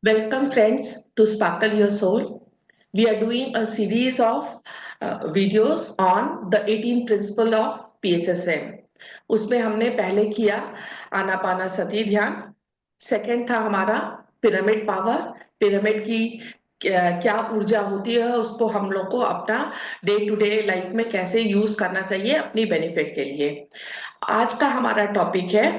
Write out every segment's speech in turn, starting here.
Welcome, friends, to Sparkle Your Soul. We are doing a series of videos on the 18 principle of PSSM. उसमें हमने पहले किया आनापाना सती ध्यान। Second था हमारा पिरामिड पावर। पिरामिड की क्या ऊर्जा होती है, उसको हम लोग को अपना डे टू डे लाइफ में कैसे यूज करना चाहिए अपनी बेनिफिट के लिए। आज का हमारा टॉपिक है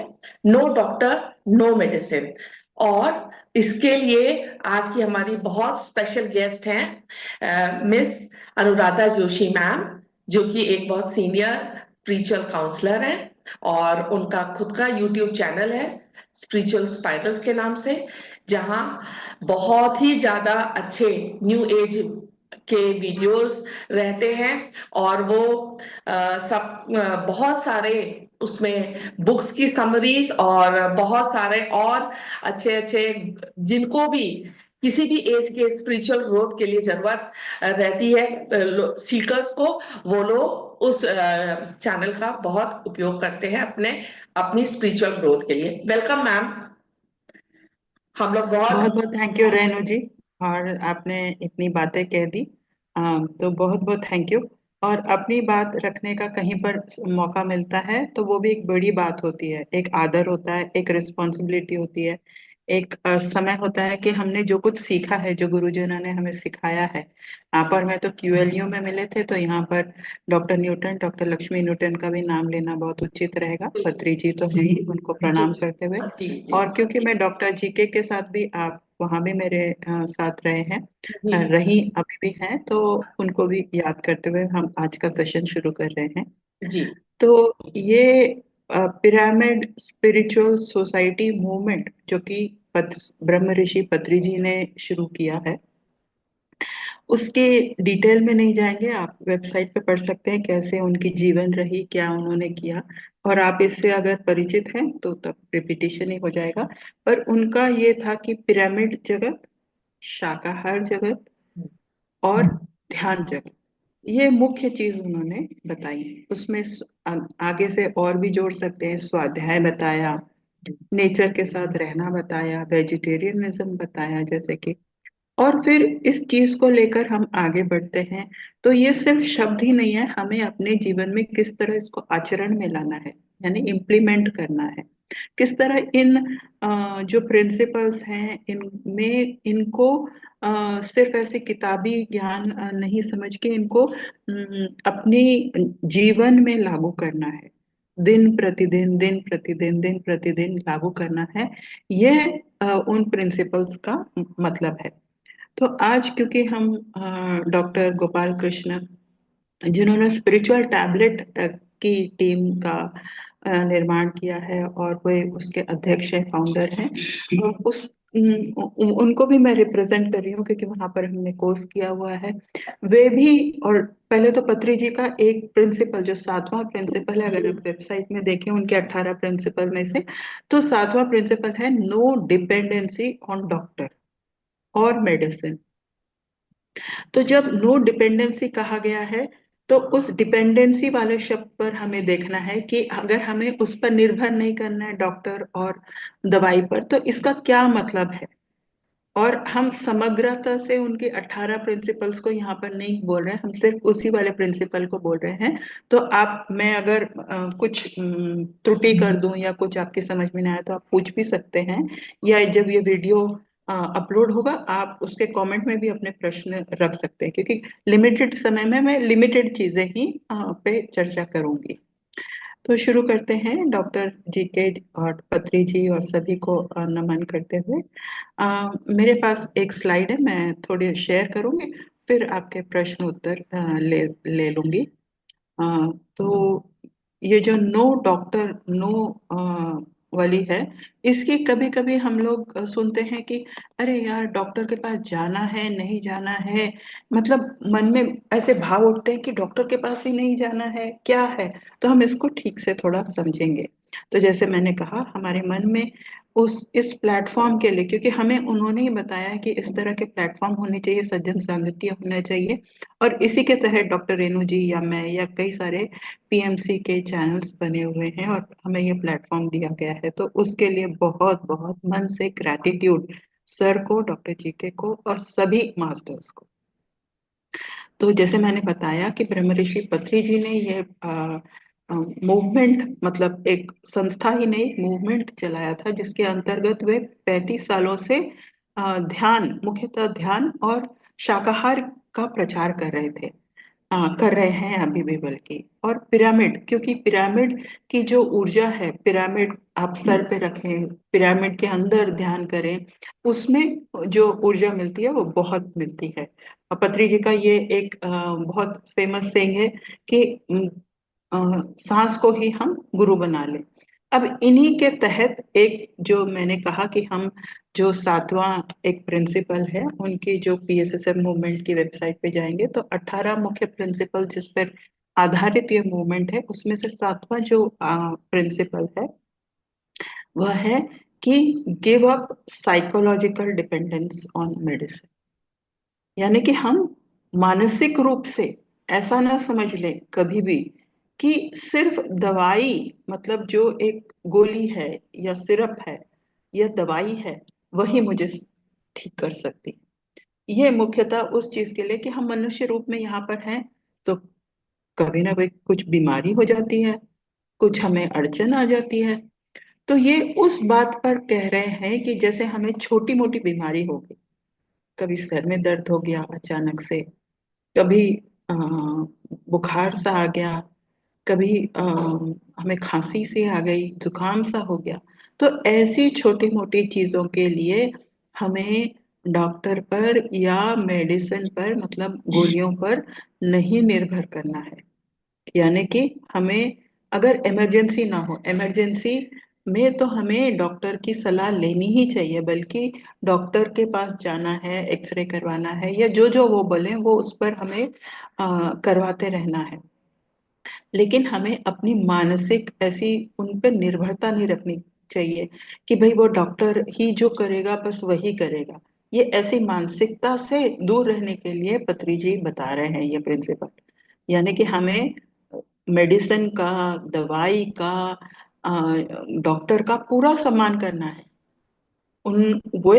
नो डॉक्टर नो मेडिसिन। और इसके लिए आज की हमारी बहुत स्पेशल गेस्ट हैं मिस अनुराधा जोशी मैम, जो कि एक बहुत सीनियर स्पिरिचुअल काउंसलर हैं और उनका खुद का यूट्यूब चैनल है स्पिरिचुअल स्पाइडर्स के नाम से, जहां बहुत ही ज्यादा अच्छे न्यू एज के वीडियोस रहते हैं। और वो बहुत सारे उसमें बुक्स की समरीज और बहुत सारे और अच्छे अच्छे जिनको भी किसी भी एज के स्पिरिचुअल ग्रोथ के लिए जरूरत रहती है सीकर्स को, वो लोग उस चैनल का बहुत उपयोग करते हैं अपनी स्पिरिचुअल ग्रोथ के लिए। Welcome ma'am. हम लोग बहुत बहुत बहुत थैंक यू रेनू जी। और आपने इतनी बातें कह दी। तो बहुत बहुत थैंक यू। और अपनी बात रखने का कहीं पर मौका मिलता है तो वो भी एक बड़ी बात होती है, एक आदर होता है, एक रिस्पॉन्सिबिलिटी होती है, एक समय होता है कि हमने जो कुछ सीखा है, जो गुरुजनों ने हमें सिखाया है। यहाँ पर मैं तो क्यूएलयू में मिले थे, तो यहाँ पर doctor Newton, doctor Lakshmi Newton का भी नाम लेना बहुत उचित रहेगा। पत्री जी तो है ही, उनको जी प्रणाम करते हुए। जी जी और क्योंकि मैं डॉक्टर जीके के साथ भी, आप वहां भी मेरे साथ रहे हैं, जी रही अभी भी हैं, तो उनको भी याद करते हुए हम आज का सेशन शुरू कर रहे हैं। जी तो ये पिरामिड स्पिरिचुअल सोसाइटी मूवमेंट जो कि ब्रह्म ऋषि पत्री जी ने शुरू किया है, उसके डिटेल में नहीं जाएंगे। आप वेबसाइट पे पढ़ सकते हैं कैसे उनकी जीवन रही, क्या उन्होंने किया। और आप इससे अगर परिचित हैं तो तब रिपीटिशन ही हो जाएगा। पर उनका ये था कि पिरामिड जगत, शाकाहार जगत और ध्यान जगत, ये मुख्य चीज उन्होंने बताई है। उसमें आगे से और भी जोड़ सकते हैं, स्वाध्याय बताया, नेचर के साथ रहना बताया, वेजिटेरियनिज्म बताया जैसे कि। और फिर इस चीज को लेकर हम आगे बढ़ते हैं, तो ये सिर्फ शब्द ही नहीं है, हमें अपने जीवन में किस तरह इसको आचरण में लाना है, यानी इम्प्लीमेंट करना है। किस तरह इन जो प्रिंसिपल्स हैं इनमें, इनको सिर्फ ऐसे किताबी ज्ञान नहीं समझ के इनको अपनी जीवन में लागू करना है। दिन प्रतिदिन, दिन प्रतिदिन, दिन प्रतिदिन लागू करना है। ये उन प्रिंसिपल्स का मतलब है। तो आज क्योंकि हम डॉक्टर गोपाल कृष्ण, जिन्होंने स्पिरिचुअल टैबलेट की टीम का निर्माण किया है और वे उसके अध्यक्ष हैं, फाउंडर हैं, उस उनको भी मैं रिप्रेजेंट कर रही हूँ क्योंकि वहां पर हमने कोर्स किया हुआ है। वे भी, और पहले तो पत्री जी का एक प्रिंसिपल, जो सातवां प्रिंसिपल है, अगर आप वेबसाइट में देखें उनके 18 प्रिंसिपल में से, तो सातवां प्रिंसिपल है नो डिपेंडेंसी ऑन डॉक्टर और मेडिसिन। तो जब नो डिपेंडेंसी कहा गया है, तो उस डिपेंडेंसी वाले शब्द पर हमें देखना है कि अगर हमें उस पर निर्भर नहीं करना है, डॉक्टर और दवाई पर, तो इसका क्या मतलब है। और हम समग्रता से उनके 18 प्रिंसिपल्स को यहाँ पर नहीं बोल रहे हैं, हम सिर्फ उसी वाले प्रिंसिपल को बोल रहे हैं। तो आप, मैं अगर कुछ त्रुटि कर दूं या कुछ आपकी समझ में नहीं आया तो आप पूछ भी सकते हैं, या जब ये वीडियो अपलोड होगा आप उसके कमेंट में भी अपने प्रश्न रख सकते हैं, क्योंकि लिमिटेड समय में मैं लिमिटेड चीजें ही पे चर्चा करूंगी। तो शुरू करते हैं डॉक्टर जी के और पत्री जी और सभी को नमन करते हुए। मेरे पास एक स्लाइड है, मैं थोड़ी शेयर करूंगी, फिर आपके प्रश्न उत्तर ले ले लूंगी। तो ये जो नो डॉक्टर नो वाली है, इसकी कभी कभी हम लोग सुनते हैं कि अरे यार, डॉक्टर के पास जाना है नहीं जाना है, मतलब मन में ऐसे भाव उठते हैं कि डॉक्टर के पास ही नहीं जाना है, क्या है। तो हम इसको ठीक से थोड़ा समझेंगे। तो जैसे मैंने कहा, हमारे मन में उस इस प्लेटफॉर्म के लिए, क्योंकि हमें उन्होंने ही बताया कि इस तरह के प्लेटफॉर्म होने चाहिए, सज्जन संगति होना चाहिए, और इसी के तहत डॉक्टर रेणु जी या मैं या कई सारे पीएमसी के चैनल्स बने हुए हैं और हमें ये प्लेटफॉर्म दिया गया है। तो उसके लिए बहुत बहुत मन से ग्रैटिट्यूड सर को, डॉक्टर जीके को और सभी मास्टर्स को। तो जैसे मैंने बताया कि ब्रह्म ऋषि पत्री जी ने ये मूवमेंट, मतलब एक संस्था ही नहीं, मूवमेंट चलाया था, जिसके अंतर्गत वे 35 सालों से ध्यान, मुख्यतः ध्यान और शाकाहार का प्रचार कर रहे थे, कर रहे हैं अभी भी बल्कि। और पिरामिड, क्योंकि पिरामिड की जो ऊर्जा है, पिरामिड आप सर पे रखें, पिरामिड के अंदर ध्यान करें, उसमें जो ऊर्जा मिलती है वो बहुत मिलती है। और पत्री जी का ये एक बहुत फेमस सेइंग है कि सांस को ही हम गुरु बना लें। अब इन्हीं के तहत एक, जो मैंने कहा कि हम जो 7वां एक प्रिंसिपल है, उनकी जो पीएसएसएम मूवमेंट की वेबसाइट पे जाएंगे तो 18 मुख्य प्रिंसिपल जिस पर आधारित ये मूवमेंट है, उसमें से 7वां जो प्रिंसिपल है वह है कि give up psychological dependence on medicine. यानी कि हम मानसिक रूप से ऐसा ना समझ लें कभी भी कि सिर्फ दवाई, मतलब जो एक गोली है या सिरप है या दवाई है, वही मुझे ठीक कर सकती है। ये मुख्यतः उस चीज के लिए कि हम मनुष्य रूप में यहाँ पर हैं, तो कभी ना कभी कुछ बीमारी हो जाती है, कुछ हमें अड़चन आ जाती है। तो ये उस बात पर कह रहे हैं कि जैसे हमें छोटी मोटी बीमारी हो गई, कभी सर में दर्द हो गया अचानक से, कभी बुखार सा आ गया, कभी हमें खांसी सी आ गई, जुकाम सा हो गया, तो ऐसी छोटी मोटी चीजों के लिए हमें डॉक्टर पर या मेडिसिन पर, मतलब गोलियों पर नहीं निर्भर करना है। यानी कि हमें अगर इमरजेंसी ना हो, इमरजेंसी में तो हमें डॉक्टर की सलाह लेनी ही चाहिए, बल्कि डॉक्टर के पास जाना है, एक्सरे करवाना है, या जो जो वो बोले वो उस पर हमें करवाते रहना है। लेकिन हमें अपनी मानसिक ऐसी उन पर निर्भरता नहीं रखनी चाहिए कि भाई वो डॉक्टर ही जो करेगा बस वही करेगा। ये ऐसी मानसिकता से दूर रहने के लिए पत्री जी बता रहे हैं ये प्रिंसिपल। यानी कि हमें मेडिसिन का, दवाई का, डॉक्टर का पूरा सम्मान करना है। उन वो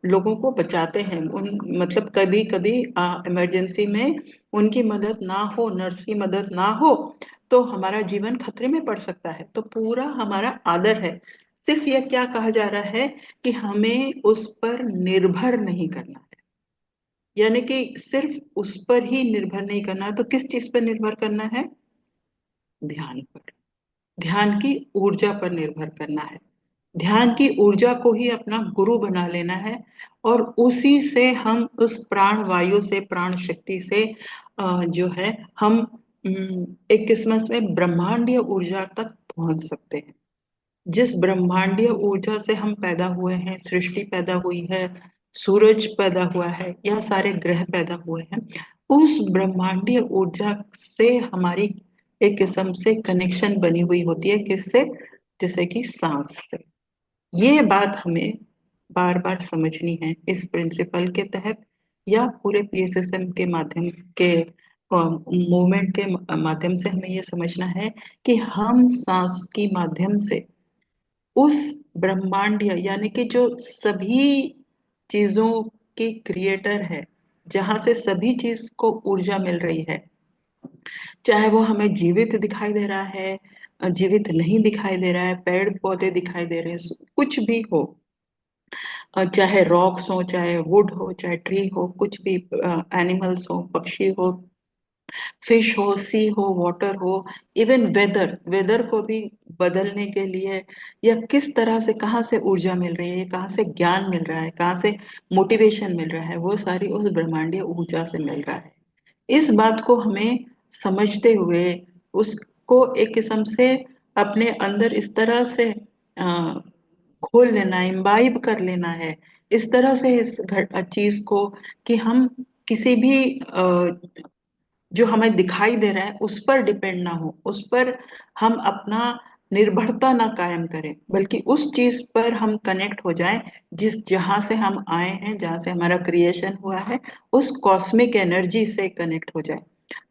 लोगों को बचाते हैं, उन मतलब कभी कभी इमरजेंसी में उनकी मदद ना हो, नर्स की मदद ना हो, तो हमारा जीवन खतरे में पड़ सकता है। तो पूरा हमारा आदर है। सिर्फ यह क्या कहा जा रहा है कि हमें उस पर निर्भर नहीं करना है। यानी कि सिर्फ उस पर ही निर्भर नहीं करना है, तो किस चीज पर निर्भर करना है? ध्यान पर, ध्यान की ऊर्जा पर निर्भर करना है। ध्यान की ऊर्जा को ही अपना गुरु बना लेना है, और उसी से हम उस प्राण वायु से, प्राण शक्ति से जो है हम एक किस्म से ब्रह्मांडीय ऊर्जा तक पहुंच सकते हैं। जिस ब्रह्मांडीय ऊर्जा से हम पैदा हुए हैं, सृष्टि पैदा हुई है, सूरज पैदा हुआ है, या सारे ग्रह पैदा हुए हैं, उस ब्रह्मांडीय ऊर्जा से हमारी एक किस्म से कनेक्शन बनी हुई होती है। किससे? जैसे कि सांस से। ये बात हमें बार बार समझनी है इस प्रिंसिपल के तहत, या पूरे पीएसएसएम के माध्यम के मूवमेंट के माध्यम से हमें ये समझना है कि हम सांस की माध्यम से उस ब्रह्मांडीय, यानी कि जो सभी चीजों की क्रिएटर है, जहां से सभी चीज को ऊर्जा मिल रही है, चाहे वो हमें जीवित दिखाई दे रहा है, जीवित नहीं दिखाई दे रहा है, पेड़ पौधे दिखाई दे रहे हैं, कुछ भी हो, चाहे रॉक्स हो, चाहे वुड हो, चाहे ट्री हो, कुछ भी, एनिमल्स हो, पक्षी हो, फिश हो, सी हो, वाटर हो, इवन वेदर, वेदर को भी बदलने के लिए, या किस तरह से, कहाँ से ऊर्जा मिल रही है, कहाँ से ज्ञान मिल रहा है, कहाँ से मोटिवेशन मिल रहा है, वो सारी उस ब्रह्मांडीय ऊर्जा से मिल रहा है। इस बात को हमें समझते हुए उसको एक किस्म से अपने अंदर इस तरह से घोल लेना है, इम्बाइब कर लेना है, इस तरह से इस चीज को, कि हम किसी भी जो हमें दिखाई दे रहा है उस पर डिपेंड ना हो, उस पर हम अपना निर्भरता ना कायम करें, बल्कि उस चीज पर हम कनेक्ट हो जाएं जिस, जहां से हम आए हैं, जहां से हमारा क्रिएशन हुआ है, उस कॉस्मिक एनर्जी से कनेक्ट हो जाए।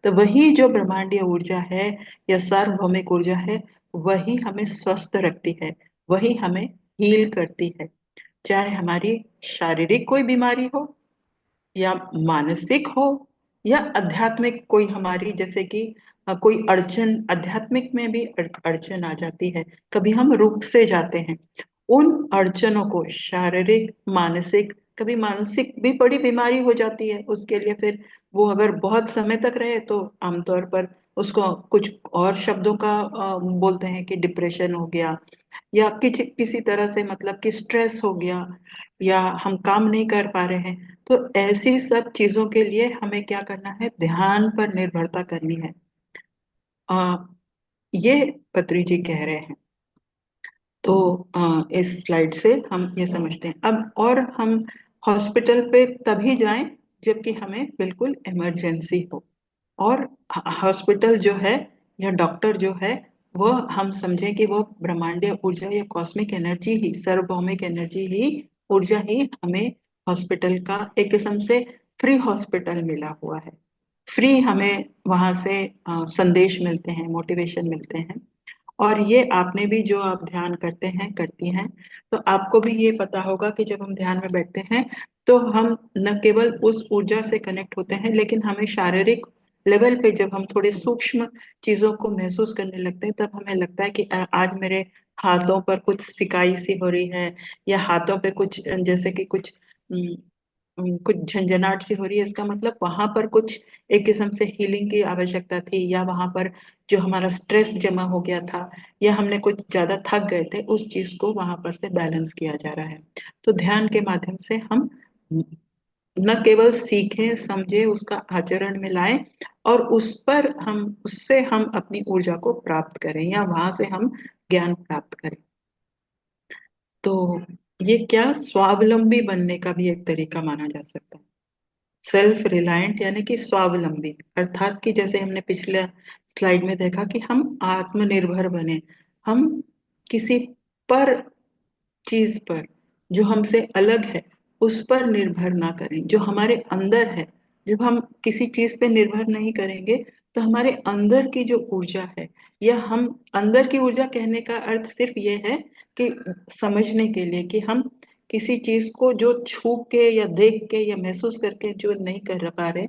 तो वही जो ब्रह्मांडीय ऊर्जा है या सार्वभौमिक ऊर्जा है, वही हमें स्वस्थ रखती है, वही हमें हील करती है। चाहे हमारी शारीरिक कोई बीमारी हो या मानसिक हो या आध्यात्मिक कोई हमारी, जैसे कि कोई अड़चन, आध्यात्मिक में भी अड़चन आ जाती है, कभी हम रुक से जाते हैं। उन अड़चनों को, शारीरिक, मानसिक, कभी मानसिक भी बड़ी बीमारी हो जाती है, उसके लिए फिर वो अगर बहुत समय तक रहे तो आमतौर पर उसको कुछ और शब्दों का बोलते हैं कि डिप्रेशन हो गया, या किसी तरह से मतलब कि स्ट्रेस हो गया, या हम काम नहीं कर पा रहे हैं। तो ऐसी सब चीजों के लिए हमें क्या करना है, ध्यान पर निर्भरता करनी है। आ, ये पत्री जी कह रहे हैं। तो इस स्लाइड से हम ये समझते हैं। अब और हम हॉस्पिटल पे तभी जाएं जबकि हमें बिल्कुल इमरजेंसी हो, और हॉस्पिटल जो है या डॉक्टर जो है वो हम समझें कि वो ब्रह्मांडीय ऊर्जा या कॉस्मिक एनर्जी ही, सार्वभौमिक एनर्जी ही, ऊर्जा ही हमें हॉस्पिटल का एक किस्म से फ्री हॉस्पिटल मिला हुआ है। फ्री हमें वहां से संदेश मिलते हैं, मोटिवेशन मिलते हैं। और ये आपने भी, जो आप ध्यान करते हैं, करती हैं, तो आपको भी ये पता होगा कि जब हम ध्यान में बैठते हैं तो हम न केवल उस ऊर्जा से कनेक्ट होते हैं, लेकिन हमें शारीरिक लेवल पे जब हम थोड़े सूक्ष्म चीजों को महसूस करने लगते हैं, तब हमें लगता है कि आज मेरे हाथों पर कुछ सिकाई सी हो रही है, या हाथों पे कुछ जैसे कि कुछ कुछ झंझनाहट सी हो रही है। इसका मतलब वहां पर कुछ एक किस्म से हीलिंग की आवश्यकता थी, या वहां पर जो हमारा स्ट्रेस जमा हो गया था, या हमने कुछ ज्यादा थक गए थे, उस चीज को वहां पर से बैलेंस किया जा रहा है। तो ध्यान के माध्यम से हम न केवल सीखें, समझे, उसका आचरण में लाएं, और उस पर हम, उससे हम अपनी ऊर्जा को प्राप्त करें, या वहां से हम ज्ञान प्राप्त करें। तो ये क्या स्वावलंबी बनने का भी एक तरीका माना जा सकता है। सेल्फ रिलायंट यानी कि स्वावलंबी, अर्थात कि जैसे हमने पिछले स्लाइड में देखा कि हम आत्मनिर्भर बने, हम किसी पर, चीज पर जो हमसे अलग है उस पर निर्भर ना करें, जो हमारे अंदर है। जब हम किसी चीज पे निर्भर नहीं करेंगे तो हमारे अंदर की जो ऊर्जा है, या हम अंदर की ऊर्जा कहने का अर्थ सिर्फ ये है कि समझने के लिए कि हम किसी चीज को जो छू के या देख के या महसूस करके जो नहीं कर पा रहे,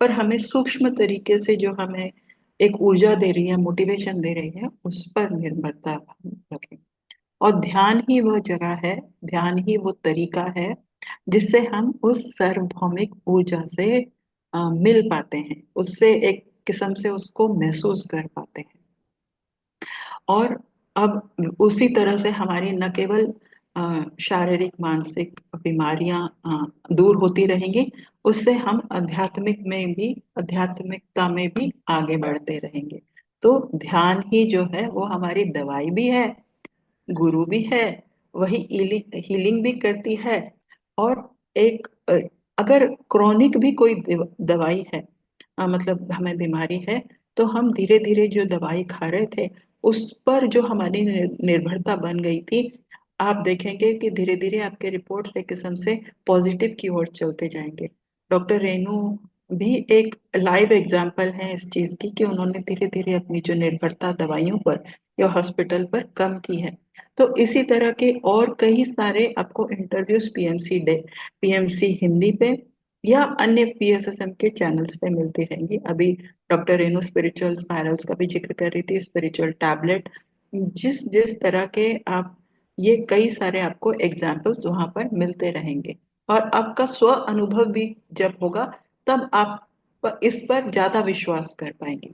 पर हमें सूक्ष्म तरीके से जो हमें एक ऊर्जा दे रही है, मोटिवेशन दे रही है, उस पर निर्भरता हम रखें। और ध्यान ही वह जगह है, ध्यान ही वो तरीका है जिससे हम उस सार्वभौमिक ऊर्जा से मिल पाते हैं, उससे एक किस्म से उसको महसूस कर पाते हैं। और अब उसी तरह से हमारी न केवल शारीरिक मानसिक बीमारियां दूर होती रहेंगी, उससे हम आध्यात्मिकता में भी आगे बढ़ते रहेंगे। तो ध्यान ही जो है वो हमारी दवाई भी है, गुरु भी है, वही हीलिंग भी करती है। और एक अगर क्रॉनिक भी कोई दवाई है, मतलब हमें बीमारी है, तो हम धीरे धीरे जो दवाई खा रहे थे उस पर जो हमारी निर्भरता बन गई थी, आप देखेंगे कि धीरे धीरे आपके रिपोर्ट्स एक किस्म से पॉजिटिव की ओर चलते जाएंगे। डॉक्टर रेनू भी एक लाइव एग्जाम्पल है इस चीज की, कि उन्होंने धीरे धीरे अपनी जो निर्भरता दवाइयों पर या हॉस्पिटल पर कम की है। तो इसी तरह के और कई सारे आपको इंटरव्यूज पीएमसी हिंदी पे या अन्य पीएसएसएम के चैनल्स पे मिलती रहेंगी। अभी डॉक्टर रेनू स्पिरिचुअल स्पायरल्स का भी जिक्र कर रही थी, स्पिरिचुअल टैबलेट, जिस जिस तरह के आप, ये कई सारे आपको एग्जाम्पल्स वहां पर मिलते रहेंगे। और आपका स्व अनुभव भी जब होगा तब आप इस पर ज्यादा विश्वास कर पाएंगे।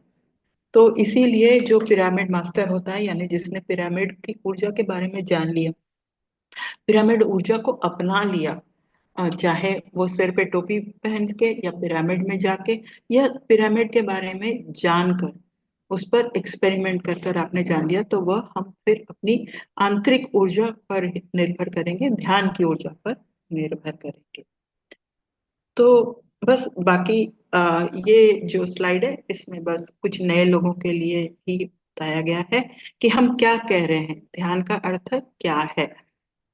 तो इसीलिए जो पिरामिड मास्टर होता है, यानी जिसने पिरामिड की ऊर्जा के बारे में जान लिया, पिरामिड ऊर्जा को अपना लिया, चाहे वो सिर पे टोपी पहन के या पिरामिड में जाके, या पिरामिड के बारे में जानकर उस पर एक्सपेरिमेंट कर कर आपने जान लिया, तो वह हम फिर अपनी आंतरिक ऊर्जा पर निर्भर करेंगे, ध्यान की ऊर्जा पर निर्भर करेंगे। तो बस बाकी ये जो स्लाइड है इसमें बस कुछ नए लोगों के लिए ही बताया गया है कि हम क्या कह रहे हैं, ध्यान का अर्थ क्या है।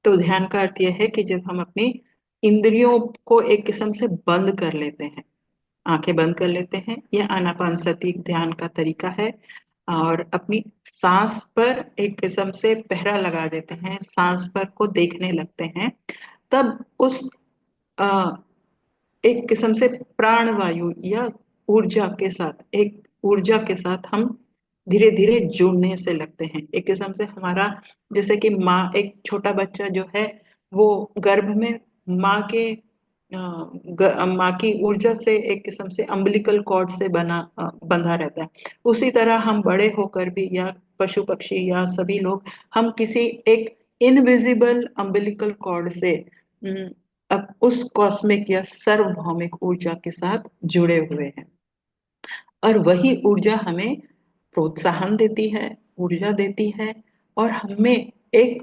तो ध्यान का अर्थ यह है कि जब हम अपनी इंद्रियों को एक किस्म से बंद कर लेते हैं, आंखें बंद कर लेते हैं, यह आनापानसति ध्यान का तरीका है, और अपनी सांस पर एक किस्म से पहरा लगा देते हैं, सांस पर को देखने लगते हैं, तब उस आ, एक किस्म से प्राणवायु या ऊर्जा के साथ, एक ऊर्जा के साथ हम धीरे धीरे जुड़ने से लगते हैं। एक किस्म से हमारा, जैसे कि माँ, एक छोटा बच्चा जो है वो गर्भ में माँ के माँ की ऊर्जा से एक किस्म से अम्बिलिकल कॉर्ड से बंधा रहता है। उसी तरह हम बड़े होकर भी, या पशु पक्षी या सभी लोग, हम किसी एक इनविजिबल अम्बिलिकल कॉर्ड से अब उस कॉस्मिक या सार्वभौमिक ऊर्जा के साथ जुड़े हुए हैं। और वही ऊर्जा हमें प्रोत्साहन देती है, ऊर्जा देती है, और हमें एक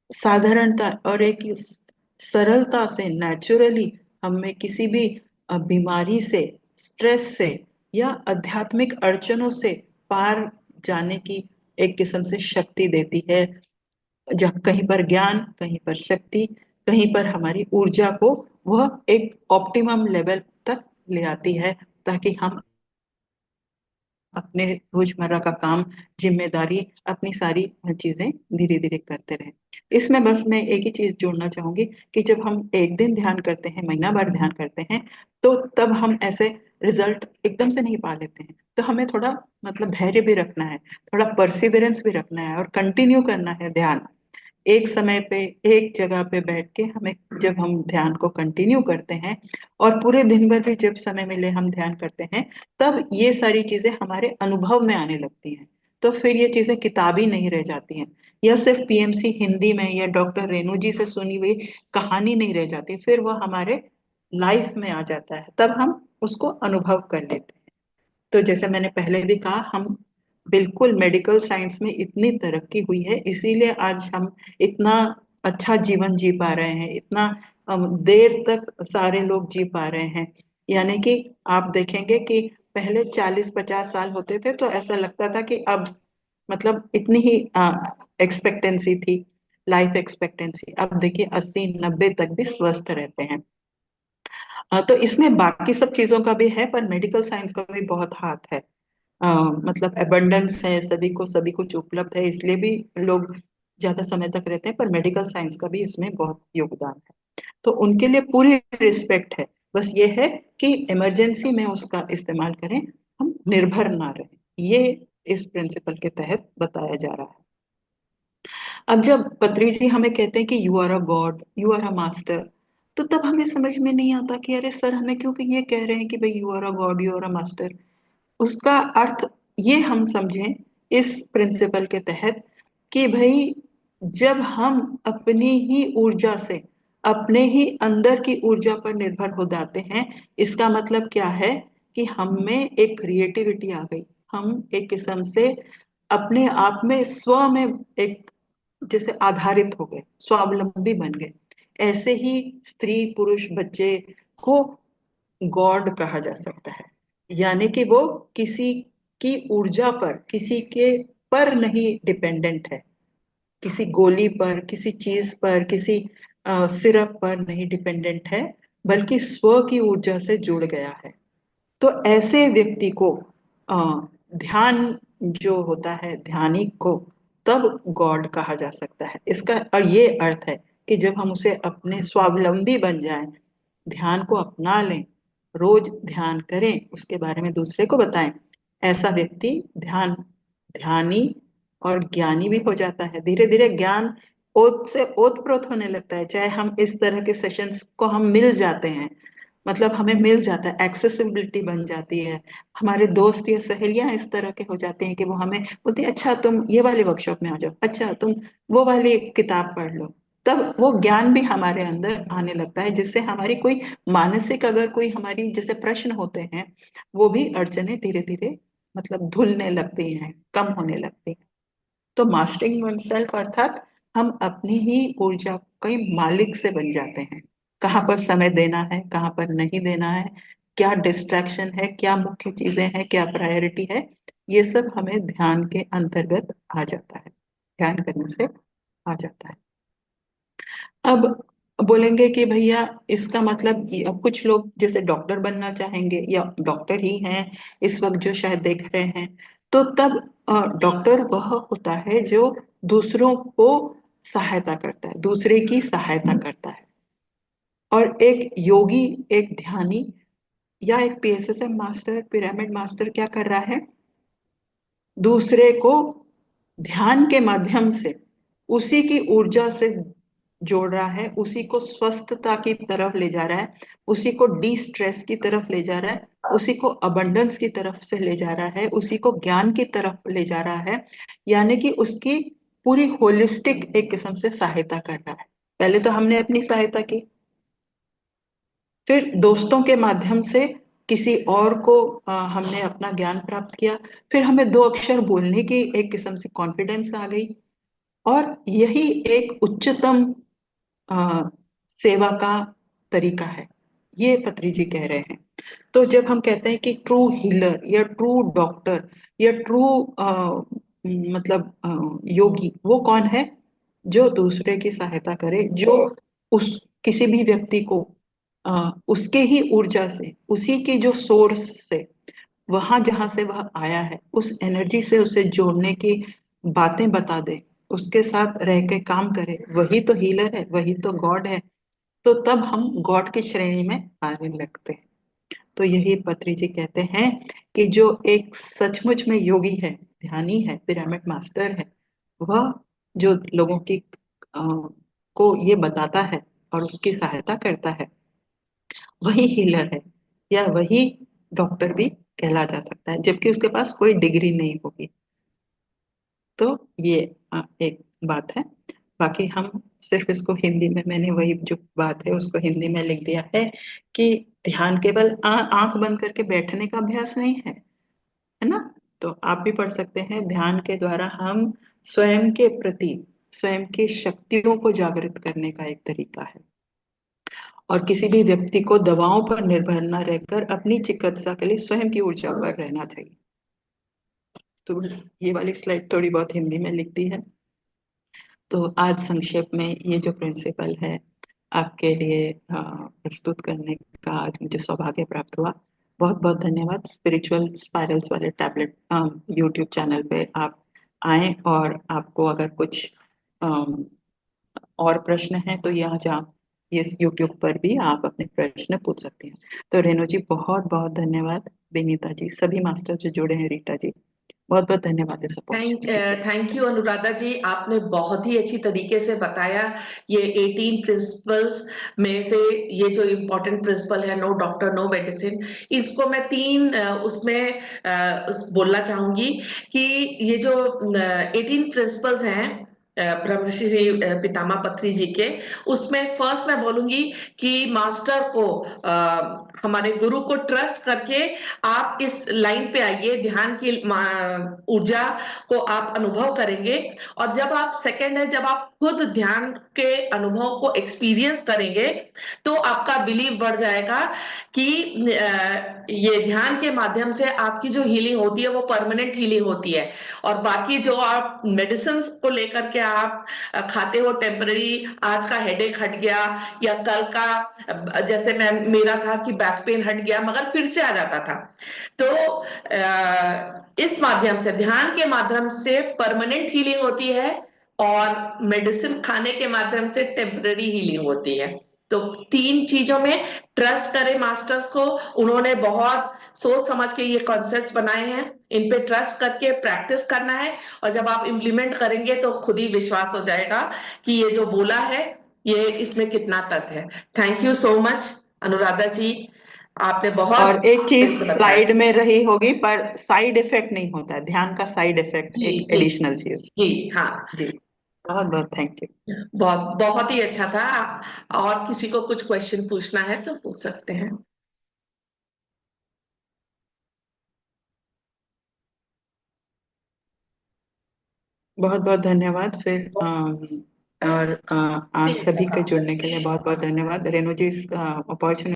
साधारणता और एक सरलता से, नेचुरली, हमें किसी भी बीमारी से, स्ट्रेस से या आध्यात्मिक अड़चनों से पार जाने की एक किस्म से शक्ति देती है। जहाँ कहीं पर ज्ञान, कहीं पर शक्ति, कहीं पर हमारी ऊर्जा को वह एक ऑप्टिमम लेवल तक ले आती है, ताकि हम अपने रोजमर्रा का काम, जिम्मेदारी, अपनी सारी चीजें धीरे धीरे करते रहें। इसमें बस मैं एक ही चीज जोड़ना चाहूंगी कि जब हम एक दिन ध्यान करते हैं, महीना भर ध्यान करते हैं, तो तब हम ऐसे रिजल्ट एकदम से नहीं पा लेते हैं। तो हमें थोड़ा मतलब धैर्य भी रखना है, थोड़ा परसिवरेंस भी रखना है, और कंटिन्यू करना है ध्यान। एक समय पे, एक जगह पे बैठ के हमें, जब हम ध्यान को कंटिन्यू करते हैं और पूरे दिन भर भी जब समय मिले हम ध्यान करते हैं, तब ये सारी चीजें हमारे अनुभव में आने लगती हैं। तो फिर ये चीजें किताबी नहीं रह जाती हैं, या सिर्फ पीएमसी हिंदी में या डॉक्टर रेणु जी से सुनी हुई कहानी नहीं रह जाती, फिर वो हमारे लाइफ में आ जाता है, तब हम उसको अनुभव कर लेते हैं। तो जैसे मैंने पहले भी कहा, हम बिल्कुल मेडिकल साइंस में इतनी तरक्की हुई है, इसीलिए आज हम इतना अच्छा जीवन जी पा रहे हैं, इतना देर तक सारे लोग जी पा रहे हैं। यानी कि आप देखेंगे कि पहले 40-50 साल होते थे तो ऐसा लगता था कि अब मतलब इतनी ही एक्सपेक्टेंसी थी, लाइफ एक्सपेक्टेंसी। अब देखिए 80-90 तक भी स्वस्थ रहते हैं। तो इसमें बाकी सब चीजों का भी है, पर मेडिकल साइंस का भी बहुत हाथ है। मतलब एबंडेंस है, सभी कुछ उपलब्ध है, इसलिए भी लोग ज्यादा समय तक रहते हैं, पर मेडिकल साइंस का भी इसमें बहुत योगदान है। तो उनके लिए पूरी रिस्पेक्ट है। बस ये है कि इमरजेंसी में उसका इस्तेमाल करें, हम निर्भर ना रहें। ये इस प्रिंसिपल के तहत बताया जा रहा है। अब जब पत्री जी हमें कहते हैं कि you are a god, you are a master, तो तब हमें समझ में नहीं आता कि अरे सर, हमें क्यों ये कह रहे हैं कि भाई you are a god, you are a master. उसका अर्थ ये हम समझें इस प्रिंसिपल के तहत कि भाई, जब हम अपनी ही ऊर्जा से, अपने ही अंदर की ऊर्जा पर निर्भर हो जाते हैं, इसका मतलब क्या है कि हम में एक क्रिएटिविटी आ गई। हम एक किस्म से अपने आप में, स्व में एक जैसे आधारित हो गए, स्वावलंबी बन गए। ऐसे ही स्त्री पुरुष बच्चे को गॉड कहा जा सकता है। यानी कि वो किसी की ऊर्जा पर, किसी के पर नहीं डिपेंडेंट है, किसी गोली पर, किसी चीज पर, किसी सिरप पर नहीं डिपेंडेंट है, बल्कि स्व की ऊर्जा से जुड़ गया है। तो ऐसे व्यक्ति को ध्यान जो होता है, ध्यानी को तब गॉड कहा जा सकता है। इसका और ये अर्थ है कि जब हम उसे अपने स्वावलंबी बन जाएं, ध्यान को अपना लें, रोज ध्यान करें, उसके बारे में दूसरे को बताएं, ऐसा व्यक्ति ध्यानी और ज्ञानी भी हो जाता है। धीरे धीरे ज्ञान ओत से ओतप्रोत होने लगता है। चाहे हम इस तरह के सेशंस को हम मिल जाते हैं, मतलब हमें मिल जाता है, एक्सेसिबिलिटी बन जाती है। हमारे दोस्त या सहेलियां इस तरह के हो जाते हैं कि वो हमें बोलती है, अच्छा तुम ये वाले वर्कशॉप में आ जाओ, अच्छा तुम वो वाली किताब पढ़ लो। तब वो ज्ञान भी हमारे अंदर आने लगता है, जिससे हमारी कोई मानसिक, अगर कोई हमारी जैसे प्रश्न होते हैं, वो भी अड़चने धीरे धीरे मतलब धुलने लगती हैं, कम होने लगती हैं। तो मास्टरिंग वन अर्थात हम अपनी ही ऊर्जा के मालिक से बन जाते हैं। कहाँ पर समय देना है, कहाँ पर नहीं देना है, क्या डिस्ट्रैक्शन है, क्या मुख्य चीजें हैं, क्या प्रायोरिटी है, ये सब हमें ध्यान के अंतर्गत आ जाता है, ध्यान करने से आ जाता है। अब बोलेंगे कि भैया इसका मतलब अब कुछ लोग जैसे डॉक्टर बनना चाहेंगे, या डॉक्टर ही हैं इस वक्त जो शायद देख रहे हैं, तो तब डॉक्टर वह होता है जो दूसरों को सहायता करता है, दूसरे की सहायता करता है। और एक योगी, एक ध्यानी या एक पीएसएसएम मास्टर, पिरामिड मास्टर क्या कर रहा है? दूसरे को ध्यान के माध्यम से उसी की ऊर्जा से जोड़ रहा है, उसी को स्वस्थता की तरफ ले जा रहा है, उसी को डी स्ट्रेस की तरफ ले जा रहा है, उसी को अबंडेंस की तरफ से ले जा रहा है, उसी को ज्ञान की तरफ ले जा रहा है। यानी कि उसकी पूरी होलिस्टिक एक किस्म से सहायता कर रहा है। पहले तो हमने अपनी सहायता की, फिर दोस्तों के माध्यम से किसी और को हमने अपना ज्ञान प्राप्त किया, फिर हमें दो अक्षर बोलने की एक किस्म से कॉन्फिडेंस आ गई, और यही एक उच्चतम अ, सेवा का तरीका है, ये पत्री जी कह रहे हैं। तो जब हम कहते हैं कि ट्रू हीलर या ट्रू डॉक्टर या ट्रू मतलब योगी, वो कौन है? जो दूसरे की सहायता करे, जो उस किसी भी व्यक्ति को उसके ही ऊर्जा से, उसी की जो सोर्स से, वहां जहां से वह आया है, उस एनर्जी से उसे जोड़ने की बातें बता दे, उसके साथ रह के काम करे, वही तो हीलर है, वही तो गॉड है। तो तब हम गॉड की श्रेणी में आने लगते हैं। तो यही पत्री जी कहते हैं कि जो एक सचमुच में योगी है, ध्यानी है, पिरामिड मास्टर है, वह जो लोगों की अ, को ये बताता है और उसकी सहायता करता है, वही हीलर है, या वही डॉक्टर भी कहला जा सकता है, जबकि उसके पास कोई डिग्री नहीं होगी। तो ये एक बात है। बाकी हम सिर्फ इसको हिंदी में, मैंने वही जो बात है उसको हिंदी में लिख दिया है कि ध्यान केवल आंख बंद करके बैठने का अभ्यास नहीं है ना? तो आप भी पढ़ सकते हैं, ध्यान के द्वारा हम स्वयं के प्रति, स्वयं की शक्तियों को जागृत करने का एक तरीका है, और किसी भी व्यक्ति को दवाओं पर निर्भर न रहकर अपनी चिकित्सा के लिए स्वयं की ऊर्जा पर रहना चाहिए। तो बस ये वाली स्लाइड थोड़ी बहुत हिंदी में लिख दी है। तो आज संक्षेप में ये जो प्रिंसिपल है आपके लिए प्रस्तुत करने का आज मुझे सौभाग्य प्राप्त हुआ। बहुत बहुत धन्यवाद। स्पिरिचुअल स्पाइरल्स वाले टैबलेट यूट्यूब चैनल पे आप आए, और आपको अगर कुछ अम, और प्रश्न है तो यहाँ जहाँ इस यूट्यूब पर भी आप अपने प्रश्न पूछ सकते हैं। तो रेणु जी बहुत बहुत धन्यवाद, विनीता जी, सभी मास्टर जो जुड़े हैं, रीटा जी, बहुत बहुत धन्यवाद इस अपॉर्चुनिटी के लिए। थैंक यू अनुराधा जी, आपने बहुत ही अच्छी तरीके से बताया ये 18 प्रिंसिपल्स में से ये जो इम्पोर्टेंट प्रिंसिपल है, नो डॉक्टर नो मेडिसिन, इसको मैं तीन उसमें बोलना चाहूंगी कि ये जो 18 प्रिंसिपल्स हैं ब्रह्मश्री पितामह पत्री जी के, उसमें फर्स्ट मैं बोलूंगी कि मास्टर को हमारे गुरु को ट्रस्ट करके आप इस लाइन पे आइए, ध्यान की ऊर्जा को आप अनुभव करेंगे। और जब आप सेकंड है, जब आप खुद ध्यान के अनुभव को एक्सपीरियंस करेंगे तो आपका बिलीव बढ़ जाएगा कि ये ध्यान के माध्यम से आपकी जो हीलिंग होती है वो परमानेंट हीलिंग होती है। और बाकी जो आप मेडिसिन को लेकर के आप खाते हो टेम्पररी, आज का हेडेक हट गया या कल का जैसे मैं मेरा था कि बैक पेन हट गया मगर फिर से आ जाता था, तो इस माध्यम से, ध्यान के माध्यम से परमानेंट हीलिंग होती है और मेडिसिन खाने के माध्यम से टेम्पररी हीलिंग होती है। तो तीन चीजों में ट्रस्ट करें मास्टर्स को, उन्होंने बहुत सोच समझ के ये कॉन्सेप्ट्स बनाए हैं, इन पे ट्रस्ट करके प्रैक्टिस करना है, और जब आप इम्प्लीमेंट करेंगे तो खुद ही विश्वास हो जाएगा कि ये जो बोला है ये इसमें कितना तथ्य है। Thank you so much Anuradha ji, आपने बहुत और एक चीज अच्छे से बताया। स्लाइड में रही होगी, पर साइड इफेक्ट नहीं होता है, ध्यान का साइड इफेक्ट जी एक जी एडिशनल चीज। जी हाँ, जी, बहुत बहुत थैंक यू। बहुत बहुत ही अच्छा था। और किसी को कुछ क्वेश्चन पूछना है तो पूछ सकते हैं। बहुत बहुत धन्यवाद फिर और आज सभी के जुड़ने के लिए बहुत बहुत धन्यवाद रेणु जी, इस अपॉर्चुनिटी